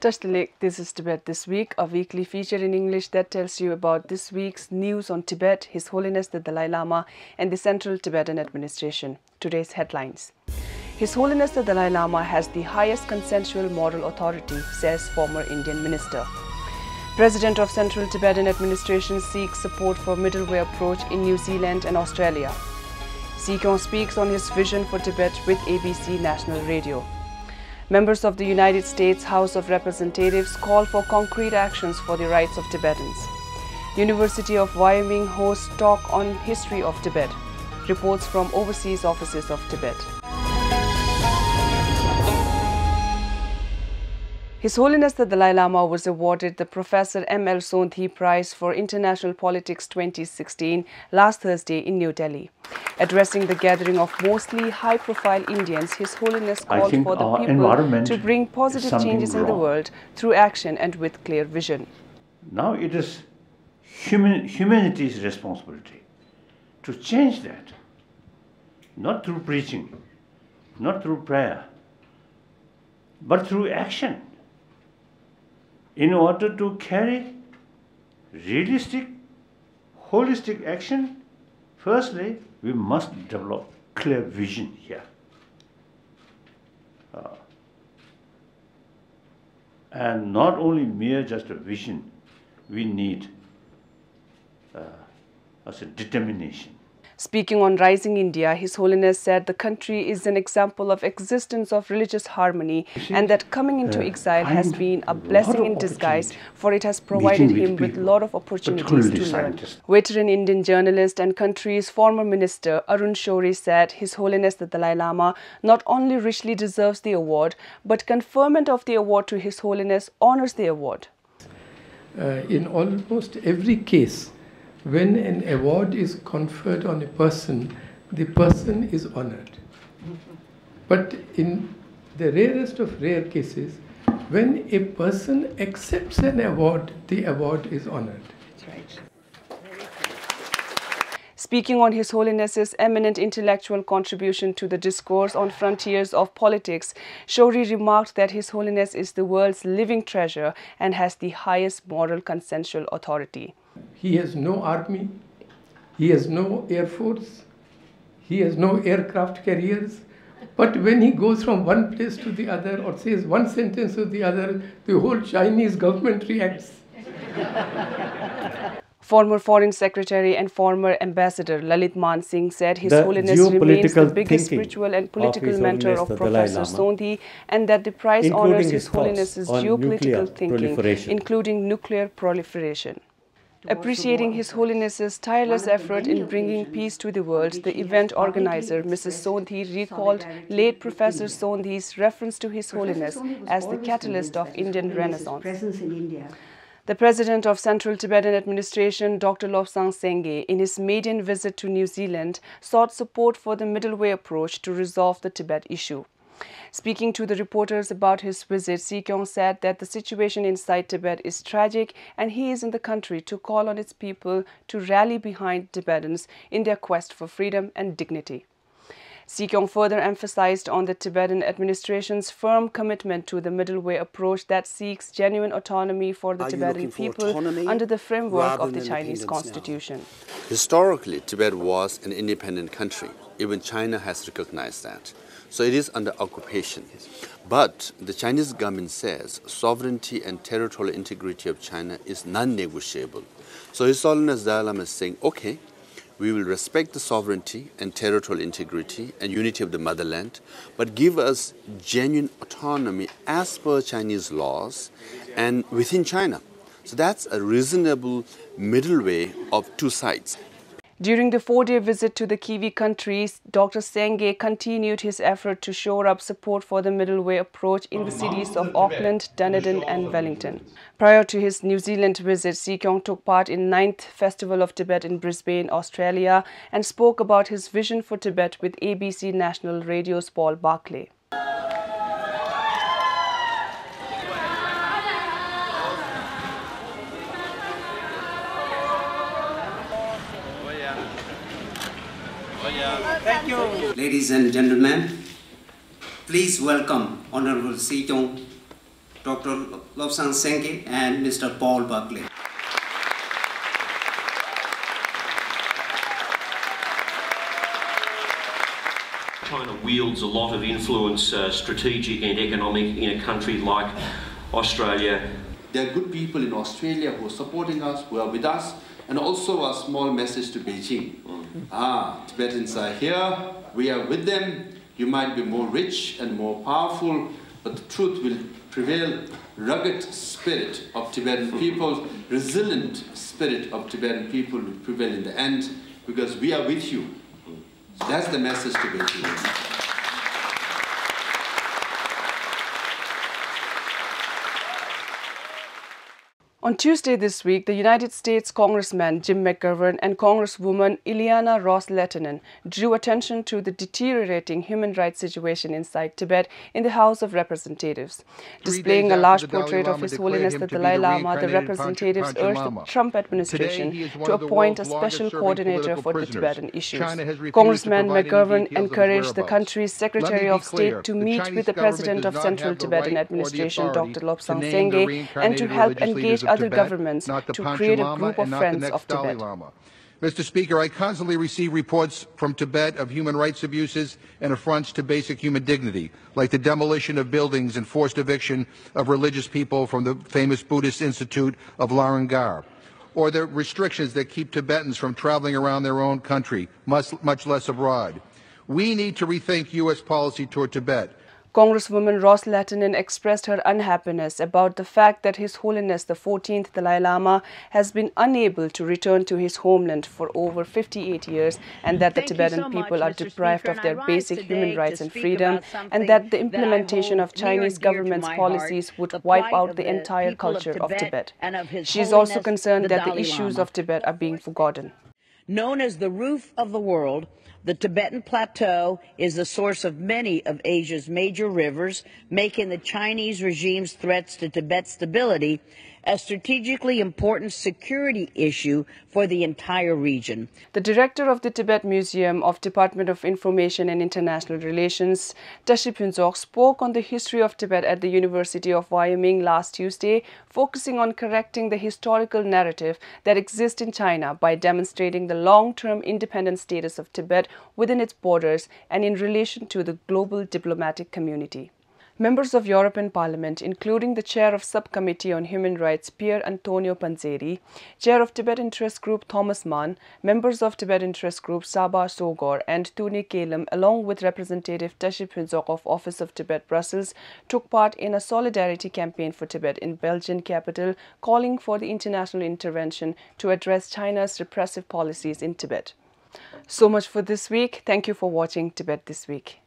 This is Tibet This Week, a weekly feature in English that tells you about this week's news on Tibet, His Holiness the Dalai Lama, and the Central Tibetan Administration. Today's headlines. His Holiness the Dalai Lama has the highest consensual moral authority, says former Indian minister. President of Central Tibetan Administration seeks support for middle way approach in New Zealand and Australia. Sikyong speaks on his vision for Tibet with ABC National Radio. Members of the United States House of Representatives call for concrete actions for the rights of Tibetans. University of Wyoming hosts talk on history of Tibet. Reports from overseas offices of Tibet. His Holiness the Dalai Lama was awarded the Professor M.L. Sondhi Prize for International Politics 2016 last Thursday in New Delhi. Addressing the gathering of mostly high-profile Indians, His Holiness called for the people to bring positive changes in the world through action and with clear vision. Now it is humanity's responsibility to change that, not through preaching, not through prayer, but through action. In order to carry realistic, holistic action, firstly, we must develop clear vision here. And not only mere just a vision, we need as a determination. Speaking on Rising India, His Holiness said the country is an example of existence of religious harmony and that coming into exile has been a blessing in disguise, for it has provided him with a lot of opportunities to learn. Veteran Indian journalist and country's former minister Arun Shourie said His Holiness the Dalai Lama not only richly deserves the award, but conferment of the award to His Holiness honors the award. In almost every case, when an award is conferred on a person, the person is honored. But in the rarest of rare cases, when a person accepts an award, the award is honored. That's right. Speaking on His Holiness's eminent intellectual contribution to the discourse on frontiers of politics, Shourie remarked that His Holiness is the world's living treasure and has the highest moral consensual authority. He has no army, he has no air force, he has no aircraft carriers, but when he goes from one place to the other or says one sentence to the other, the whole Chinese government reacts. Former Foreign Secretary and former Ambassador Lalit Man Singh said His Holiness remains the biggest spiritual and political mentor of Professor Sondhi, and that the prize honors His Holiness's geopolitical thinking, including nuclear proliferation. Appreciating His Holiness's tireless effort in bringing peace to the world, the event organizer, Mrs. Sondhi, recalled late Professor Sondhi's reference to His Holiness as the catalyst of Indian Renaissance. The President of Central Tibetan Administration, Dr. Lobsang Sengye, in his maiden visit to New Zealand, sought support for the middle way approach to resolve the Tibet issue. Speaking to the reporters about his visit, Sikyong said that the situation inside Tibet is tragic and he is in the country to call on its people to rally behind Tibetans in their quest for freedom and dignity. Sikyong further emphasized on the Tibetan administration's firm commitment to the middle way approach that seeks genuine autonomy for the Tibetan people under the framework of the Chinese constitution. Historically, Tibet was an independent country. Even China has recognized that. So it is under occupation. But the Chinese government says sovereignty and territorial integrity of China is non-negotiable. So His Holiness Dalai Lama is saying, okay, we will respect the sovereignty and territorial integrity and unity of the motherland, but give us genuine autonomy as per Chinese laws and within China. So that's a reasonable middle way of two sides. During the 4-day visit to the Kiwi countries, Dr. Sengye continued his effort to shore up support for the middle way approach in the cities of Auckland, Dunedin and Wellington. Prior to his New Zealand visit, Sikyong took part in 9th Festival of Tibet in Brisbane, Australia, and spoke about his vision for Tibet with ABC National Radio's Paul Barclay. Thank you. Ladies and gentlemen, please welcome Honorable Sikyong Dr. Lobsang Sengye and Mr. Paul Buckley. China wields a lot of influence, strategic and economic, in a country like Australia. There are good people in Australia who are supporting us, who are with us, and also a small message to Beijing. Tibetans are here, we are with them. You might be more rich and more powerful, but the truth will prevail. Rugged spirit of Tibetan people, resilient spirit of Tibetan people will prevail in the end, because we are with you. So that's the message to Beijing. On Tuesday this week, the United States Congressman Jim McGovern and Congresswoman Ileana Ros-Lehtinen drew attention to the deteriorating human rights situation inside Tibet in the House of Representatives. Displaying a large portrait of His Holiness the Dalai Lama, the representatives urged the Trump administration to appoint a special coordinator for the Tibetan issues. Congressman McGovern encouraged the country's Secretary of State to meet with the President of Central Tibetan Administration, Dr. Lobsang Sengye, and to help engage other governments to create a group of friends of Tibet. Mr. Speaker, I constantly receive reports from Tibet of human rights abuses and affronts to basic human dignity, like the demolition of buildings and forced eviction of religious people from the famous Buddhist Institute of Larangar, or the restrictions that keep Tibetans from traveling around their own country, much less abroad. We need to rethink U.S. policy toward Tibet. Congresswoman Ros-Lehtinen expressed her unhappiness about the fact that His Holiness the 14th Dalai Lama has been unable to return to his homeland for over 58 years, and that the Tibetan people are deprived of their basic human rights and freedom, and that the implementation of Chinese government's policies would wipe out the entire culture of Tibet. She is also concerned that the issues of Tibet are being forgotten. Known as the roof of the world, the Tibetan Plateau is the source of many of Asia's major rivers, making the Chinese regime's threats to Tibet's stability a strategically important security issue for the entire region. The director of the Tibet Museum of Department of Information and International Relations, Tashi Phuntsok, spoke on the history of Tibet at the University of Wyoming last Tuesday, focusing on correcting the historical narrative that exists in China by demonstrating the long-term independent status of Tibet within its borders and in relation to the global diplomatic community. Members of European Parliament, including the Chair of Subcommittee on Human Rights Pier Antonio Panzeri, Chair of Tibet Interest Group Thomas Mann, members of Tibet Interest Group Sabah Sogor and Tuni Kelam, along with Representative Tashi Phuntsok of Office of Tibet Brussels, took part in a solidarity campaign for Tibet in Belgian capital, calling for the international intervention to address China's repressive policies in Tibet. So much for this week. Thank you for watching Tibet This Week.